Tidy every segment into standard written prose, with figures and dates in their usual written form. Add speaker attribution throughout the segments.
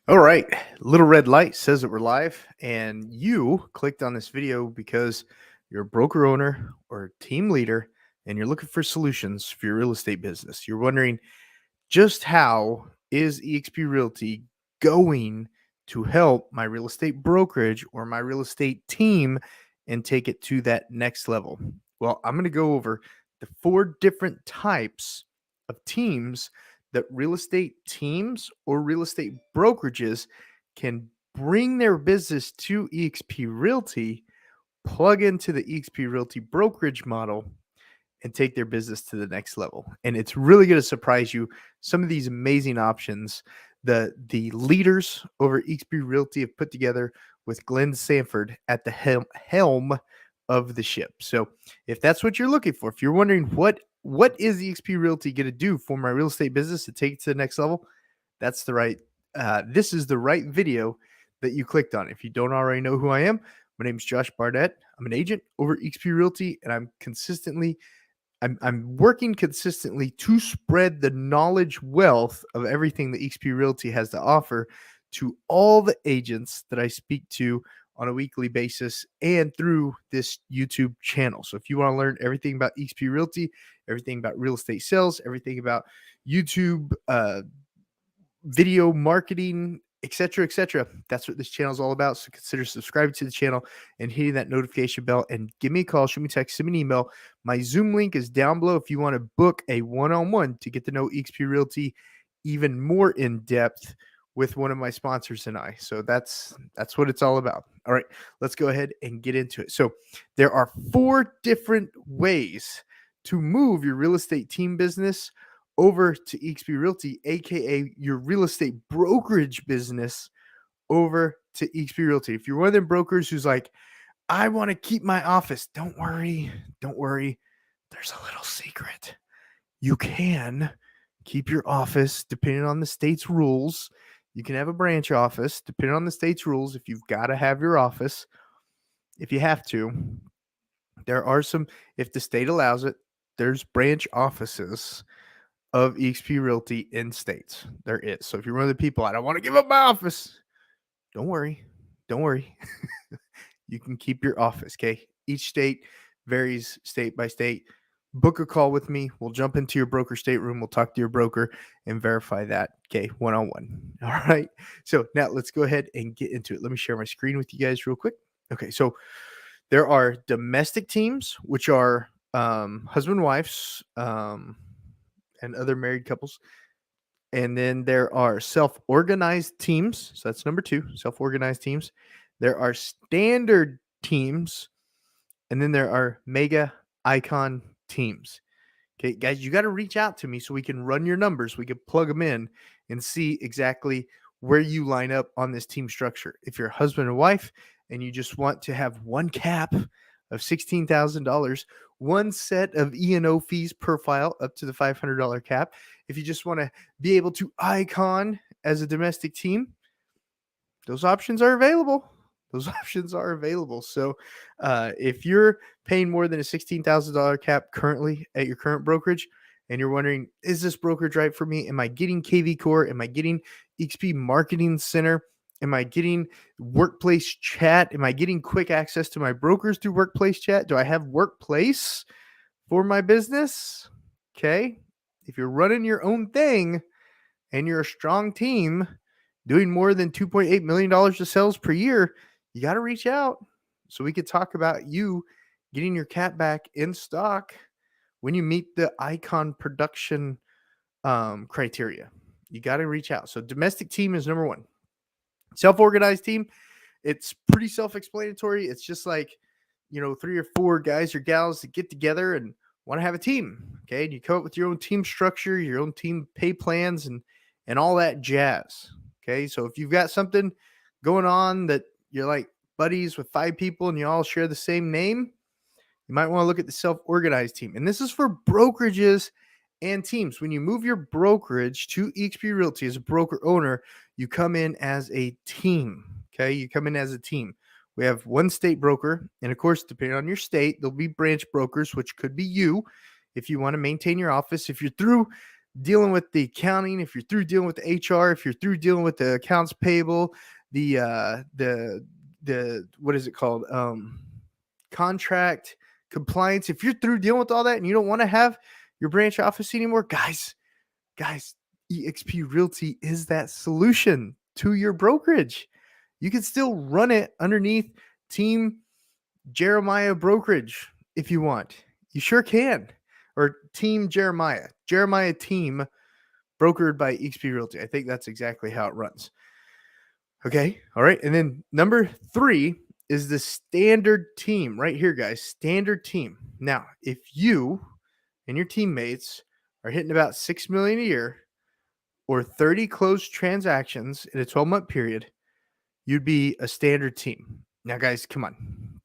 Speaker 1: All right. Little red light says that we're live, and you clicked on this video because you're a broker owner or team leader and you're looking for solutions for your real estate business. You're wondering just how is eXp Realty going to help my real estate brokerage or my real estate team and take it to that next level? Well, I'm going to go over the 4 different types of teams that real estate teams or real estate brokerages can bring their business to eXp Realty, plug into the eXp Realty brokerage model, and take their business to the next level. And it's really going to surprise you. Some of these amazing options the leaders over eXp Realty have put together with Glenn Sanford at the helm of the ship. So if that's what you're looking for, if you're wondering what is eXp Realty going to do for my real estate business to take it to the next level, that's the right. This is the right video that you clicked on. If you don't already know who I am, my name is Josh Barnett. I'm an agent over eXp Realty, and I'm working consistently to spread the knowledge wealth of everything that eXp Realty has to offer to all the agents that I speak to on a weekly basis and through this YouTube channel. So if you want to learn everything about eXp Realty, everything about real estate sales, everything about YouTube, video marketing, etc., that's what this channel is all about. So consider subscribing to the channel and hitting that notification bell, and give me a call, shoot me a text, send me an email. My Zoom link is down below if you want to book a one-on-one to get to know eXp Realty even more in depth with one of my sponsors and I. So that's what it's all about. All right, let's go ahead and get into it. So there are 4 different ways to move your real estate team business over to eXp Realty, aka your real estate brokerage business, over to eXp Realty. If you're one of them brokers who's like, I want to keep my office, don't worry. There's a little secret. You can keep your office depending on the state's rules. You can have a branch office depending on the state's rules if you've got to have your office. If you have to, there are some, if the state allows it, there's branch offices of eXp Realty in states. There is. So if you're one of the people, I don't want to give up my office, don't worry. You can keep your office, okay? Each state varies state by state. Book a call with me. We'll jump into your broker stateroom. We'll talk to your broker and verify that, okay, one-on-one. All right. So now let's go ahead and get into it. Let me share my screen with you guys real quick. Okay, so there are domestic teams, which are husband, wives, and other married couples. And then there are self-organized teams. So that's number 2, self-organized teams. There are standard teams. And then there are mega icon teams. Okay, guys, you got to reach out to me so we can run your numbers. We can plug them in and see exactly where you line up on this team structure. If you're a husband and wife and you just want to have one cap of $16,000, one set of E&O fees per file up to the $500 cap. If you just want to be able to icon as a domestic team, those options are available. So if you're paying more than a $16,000 cap currently at your current brokerage, and you're wondering, is this brokerage right for me? Am I getting KV Core? Am I getting eXp Marketing Center? Am I getting workplace chat? Am I getting quick access to my brokers through workplace chat? Do I have workplace for my business? Okay. If you're running your own thing and you're a strong team doing more than $2.8 million of sales per year, you got to reach out so we could talk about you getting your cap back in stock when you meet the icon production criteria. You got to reach out. So domestic team is number 1. Self-organized team, it's pretty self-explanatory. It's just like, 3 or 4 guys or gals that get together and want to have a team. Okay. And you come up with your own team structure, your own team pay plans, and all that jazz. Okay. So if you've got something going on that you're like buddies with 5 people and you all share the same name, you might want to look at the self-organized team. And this is for brokerages and teams. When you move your brokerage to eXp Realty as a broker owner, you come in as a team. Okay. You come in as a team. We have one state broker. And of course, depending on your state, there'll be branch brokers, which could be you if you want to maintain your office. If you're through dealing with the accounting, if you're through dealing with the HR, if you're through dealing with the accounts payable, the what is it called? Contract compliance. If you're through dealing with all that and you don't want to have your branch office anymore, guys, eXp Realty is that solution to your brokerage. You can still run it underneath Team Jeremiah Brokerage if you want. You sure can. Or Team Jeremiah. Jeremiah Team brokered by eXp Realty. I think that's exactly how it runs. Okay. All right. And then number 3 is the standard team right here, guys. Standard team. Now, if you and your teammates are hitting about $6 million a year or 30 closed transactions in a 12-month period, you'd be a standard team. Now, guys, come on.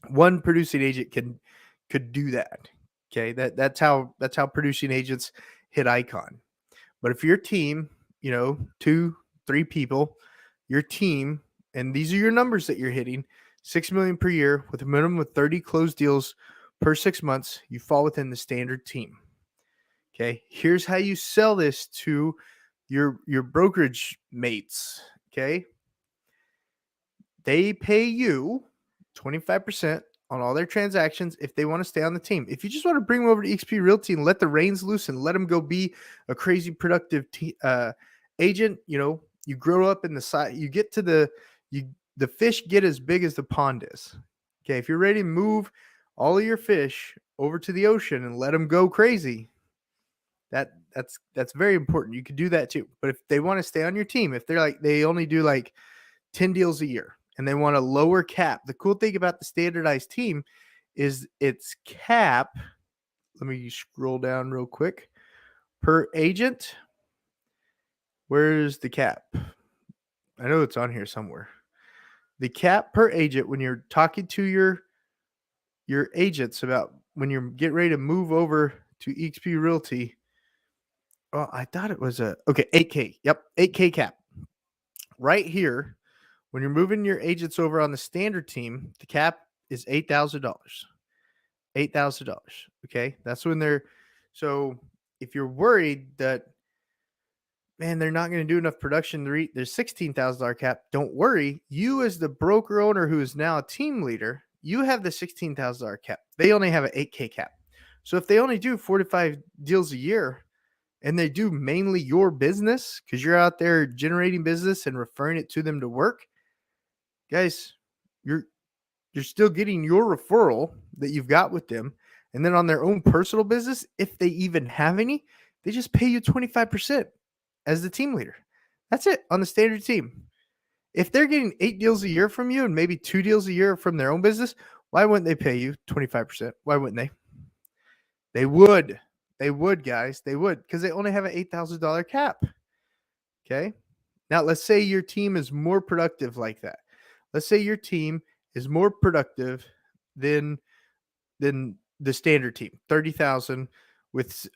Speaker 1: One producing agent could do that. Okay. That's how producing agents hit icon. But if your team, 2, 3 people, your team, and these are your numbers that you're hitting, $6 million per year with a minimum of 30 closed deals per 6 months, you fall within the standard team. Okay. Here's how you sell this to your brokerage mates. Okay. They pay you 25% on all their transactions if they want to stay on the team. If you just want to bring them over to eXp Realty and let the reins loose and let them go be a crazy productive agent, you grow up in the side, you get to the fish get as big as the pond is. Okay, if you're ready to move all of your fish over to the ocean and let them go crazy, that's very important. You could do that too. But if they want to stay on your team, if they only do like 10 deals a year and they want a lower cap. The cool thing about the standardized team is its cap. Let me scroll down real quick. Per agent. Where's the cap? I know it's on here somewhere. The cap per agent when you're talking to your agents about when you're getting ready to move over to eXp Realty. Oh, I thought it was $8K. Yep, $8K cap. Right here. When you're moving your agents over on the standard team, the cap is $8,000. $8,000. Okay. That's when so if you're worried that, man, they're not going to do enough production to reach their $16,000 cap, don't worry. You, as the broker owner who is now a team leader, you have the $16,000 cap. They only have an $8K cap. So if they only do 45 deals a year and they do mainly your business because you're out there generating business and referring it to them to work, guys, you're still getting your referral that you've got with them. And then on their own personal business, if they even have any, they just pay you 25% as the team leader. That's it on the standard team. If they're getting 8 deals a year from you and maybe 2 deals a year from their own business, why wouldn't they pay you 25%? Why wouldn't they? They would. They would, guys. They would, because they only have an $8,000 cap. Okay. Now, let's say your team is more productive like that. Let's say your team is more productive than the standard team, 30,000 with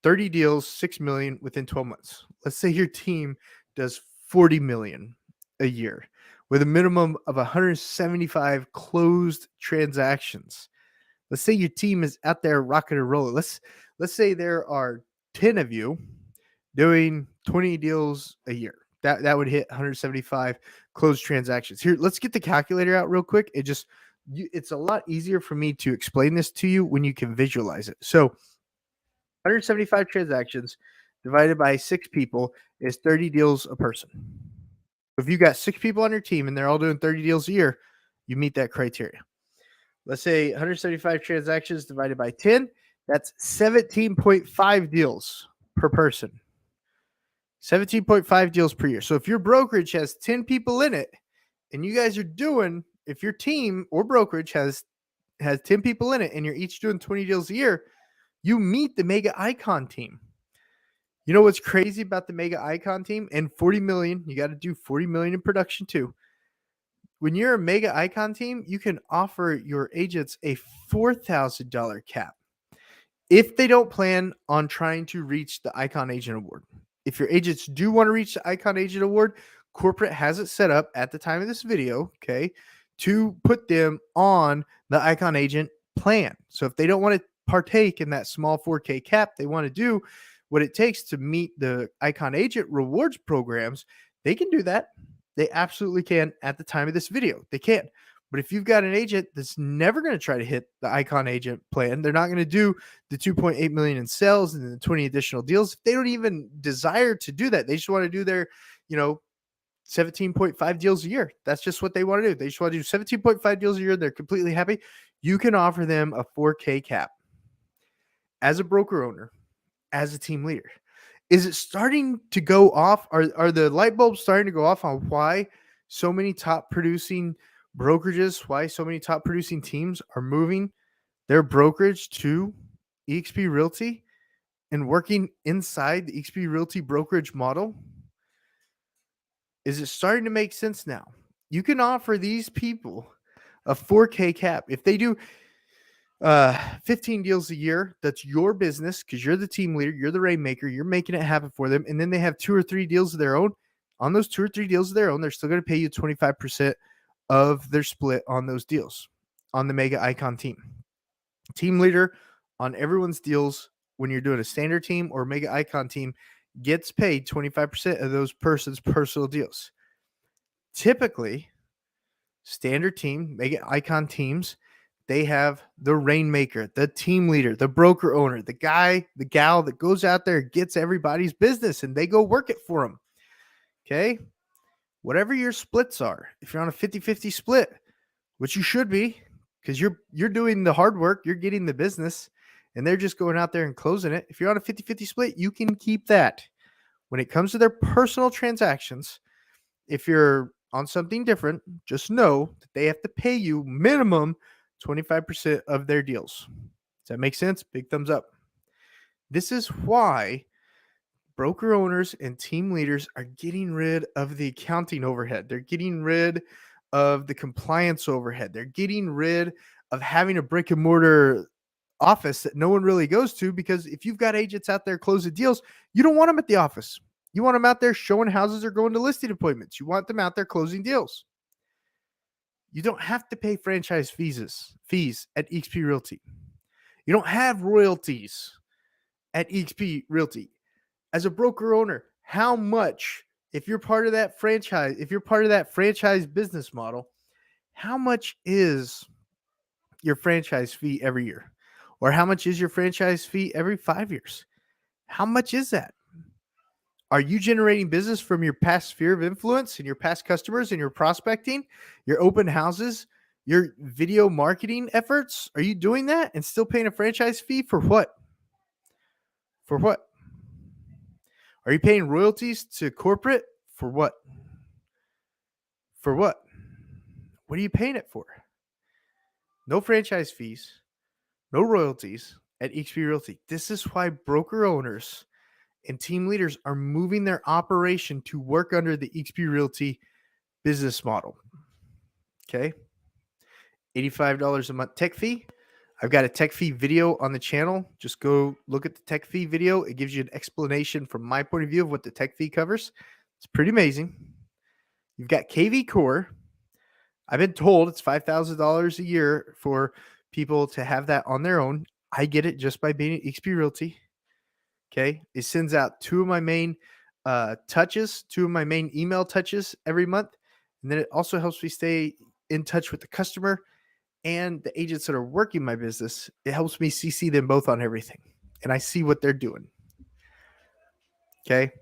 Speaker 1: 30 deals, 6 million within 12 months. Let's say your team does 40 million a year with a minimum of 175 closed transactions. Let's say your team is out there rocking and rolling. Let's say there are 10 of you doing 20 deals a year. That would hit 175 closed transactions. Here, let's get the calculator out real quick. It's a lot easier for me to explain this to you when you can visualize it. So 175 transactions divided by 6 people is 30 deals a person. If you got 6 people on your team and they're all doing 30 deals a year, you meet that criteria. Let's say 175 transactions divided by 10, that's 17.5 deals per person. 17.5 deals per year. So if your brokerage has 10 people in it and you guys are doing, if your team or brokerage has 10 people in it and you're each doing 20 deals a year, you meet the Mega Icon team. You know what's crazy about the Mega Icon team? And 40 million, you got to do 40 million in production too. When you're a Mega Icon team, you can offer your agents a $4,000 cap if they don't plan on trying to reach the Icon Agent Award. If your agents do want to reach the Icon Agent Award, corporate has it set up at the time of this video, okay, to put them on the Icon Agent plan. So if they don't want to partake in that small 4K cap, they want to do what it takes to meet the Icon Agent rewards programs, they can do that. They absolutely can at the time of this video. They can. But if you've got an agent that's never going to try to hit the Icon Agent plan, they're not going to do the 2.8 million in sales and the 20 additional deals. They don't even desire to do that. They just want to do their, 17.5 deals a year. That's just what they want to do. They just want to do 17.5 deals a year. They're completely happy. You can offer them a 4K cap as a broker owner, as a team leader. Is it starting to go off? Are the light bulbs starting to go off on why so many top producing brokerages, why so many top producing teams are moving their brokerage to eXp Realty and working inside the eXp Realty brokerage model? Is it starting to make sense now? You can offer these people a 4K cap. If they do 15 deals a year, that's your business because you're the team leader, you're the rainmaker, you're making it happen for them. And then they have 2 or 3 deals of their own. On those 2 or 3 deals of their own, they're still going to pay you 25% of their split on those deals on the Mega Icon team. Team leader on everyone's deals when you're doing a standard team or Mega Icon team gets paid 25% of those person's personal deals. Typically, standard team, Mega Icon teams, they have the rainmaker, the team leader, the broker owner, the guy, the gal that goes out there, gets everybody's business, and they go work it for them. Okay? Whatever your splits are, if you're on a 50-50 split, which you should be, because you're doing the hard work, you're getting the business, and they're just going out there and closing it. If you're on a 50-50 split, you can keep that. When it comes to their personal transactions, if you're on something different, just know that they have to pay you minimum 25% of their deals. Does that make sense? Big thumbs up. This is why broker owners and team leaders are getting rid of the accounting overhead. They're getting rid of the compliance overhead. They're getting rid of having a brick and mortar office that no one really goes to, because if you've got agents out there closing deals, you don't want them at the office. You want them out there showing houses or going to listing appointments. You want them out there closing deals. You don't have to pay franchise fees at eXp Realty. You don't have royalties at eXp Realty. As a broker owner, how much, if you're part of that franchise, business model, how much is your franchise fee every year? Or how much is your franchise fee every 5 years? How much is that? Are you generating business from your past sphere of influence and your past customers and your prospecting, your open houses, your video marketing efforts? Are you doing that and still paying a franchise fee for what? For what? Are you paying royalties to corporate for what? For what? What are you paying it for? No franchise fees, no royalties at eXp Realty. This is why broker owners and team leaders are moving their operation to work under the eXp Realty business model. Okay. $85 a month tech fee. I've got a tech fee video on the channel. Just go look at the tech fee video. It gives you an explanation from my point of view of what the tech fee covers. It's pretty amazing. You've got KV Core. I've been told it's $5,000 a year for people to have that on their own. I get it just by being at eXp Realty. Okay. It sends out 2 of my main touches, 2 of my main email touches every month. And then it also helps me stay in touch with the customer and the agents that are working my business. It helps me CC them both on everything, and I see what they're doing. Okay.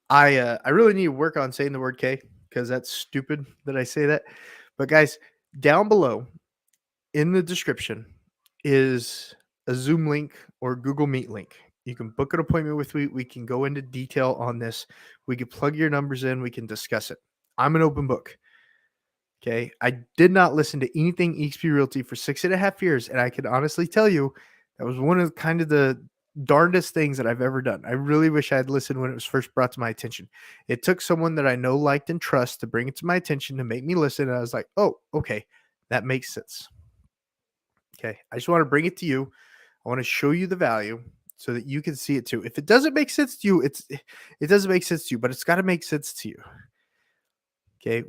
Speaker 1: I really need to work on saying the word K, because that's stupid that I say that. But guys, down below in the description is a Zoom link or Google Meet link. You can book an appointment with me. We can go into detail on this. We can plug your numbers in. We can discuss it. I'm an open book. Okay. I did not listen to anything eXp Realty for 6.5 years. And I can honestly tell you that was one of kind of the darndest things that I've ever done. I really wish I had listened when it was first brought to my attention. It took someone that I know, liked, and trust to bring it to my attention to make me listen. And I was like, oh, okay, that makes sense. Okay. I just want to bring it to you. I want to show you the value so that you can see it too. If it doesn't make sense to you, it doesn't make sense to you, but it's got to make sense to you. Okay,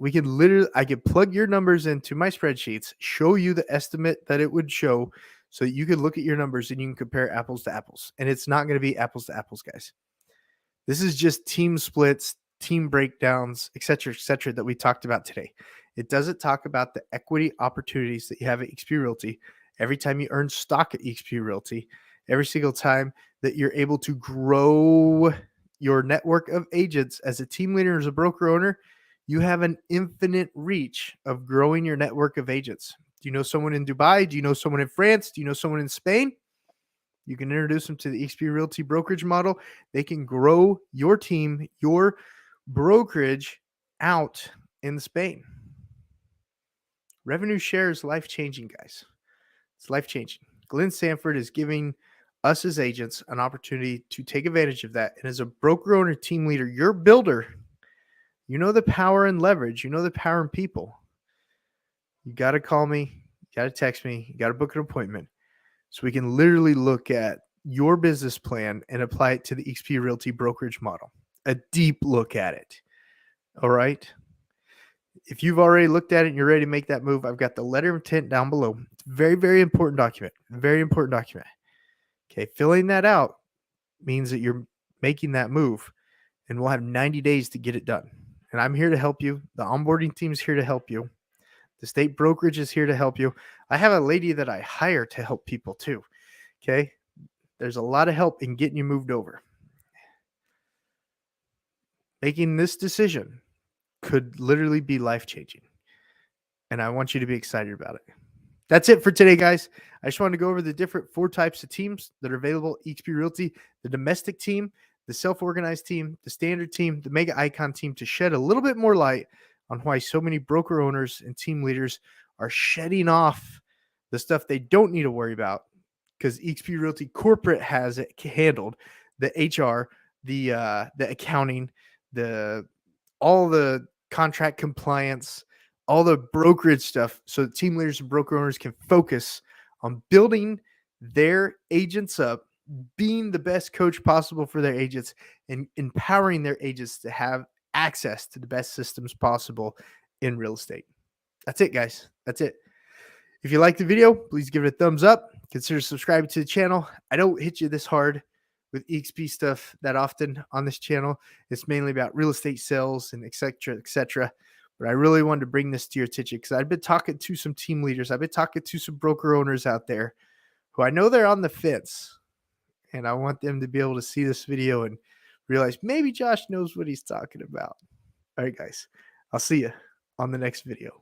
Speaker 1: I could plug your numbers into my spreadsheets, show you the estimate that it would show so that you can look at your numbers and you can compare apples to apples. And it's not going to be apples to apples, guys. This is just team splits, team breakdowns, et cetera, that we talked about today. It doesn't talk about the equity opportunities that you have at eXp Realty every time you earn stock at eXp Realty, every single time that you're able to grow your network of agents as a team leader, as a broker owner. You have an infinite reach of growing your network of agents. Do you know someone in Dubai? Do you know someone in France? Do you know someone in Spain? You can introduce them to the eXp Realty brokerage model. They can grow your team, your brokerage out in Spain. Revenue share is life-changing, guys. It's life-changing. Glenn Sanford is giving us as agents an opportunity to take advantage of that. And as a broker owner, team leader, your builder, you know the power and leverage. You know the power in people. You got to call me. You got to text me. You got to book an appointment so we can literally look at your business plan and apply it to the eXp Realty brokerage model. A deep look at it. All right. If you've already looked at it and you're ready to make that move, I've got the letter of intent down below. It's a very, very important document. Very important document. Okay. Filling that out means that you're making that move, and we'll have 90 days to get it done. And I'm here to help you. The onboarding team is here to help you. The state brokerage is here to help you. I have a lady that I hire to help people too. Okay. There's a lot of help in getting you moved over. Making this decision could literally be life-changing. And I want you to be excited about it. That's it for today, guys. I just wanted to go over the different 4 types of teams that are available at eXp Realty: the domestic team, the self-organized team, the standard team, the mega icon team, to shed a little bit more light on why so many broker owners and team leaders are shedding off the stuff they don't need to worry about, because eXp Realty corporate has it handled. The HR, the accounting, all the contract compliance, all the brokerage stuff, so that team leaders and broker owners can focus on building their agents up, being the best coach possible for their agents, and empowering their agents to have access to the best systems possible in real estate. That's it, guys. That's it. If you liked the video, please give it a thumbs up. Consider subscribing to the channel. I don't hit you this hard with eXp stuff that often on this channel. It's mainly about real estate sales and et cetera. But I really wanted to bring this to your attention because I've been talking to some team leaders. I've been talking to some broker owners out there who I know they're on the fence. And I want them to be able to see this video and realize maybe Josh knows what he's talking about. All right, guys. I'll see you on the next video.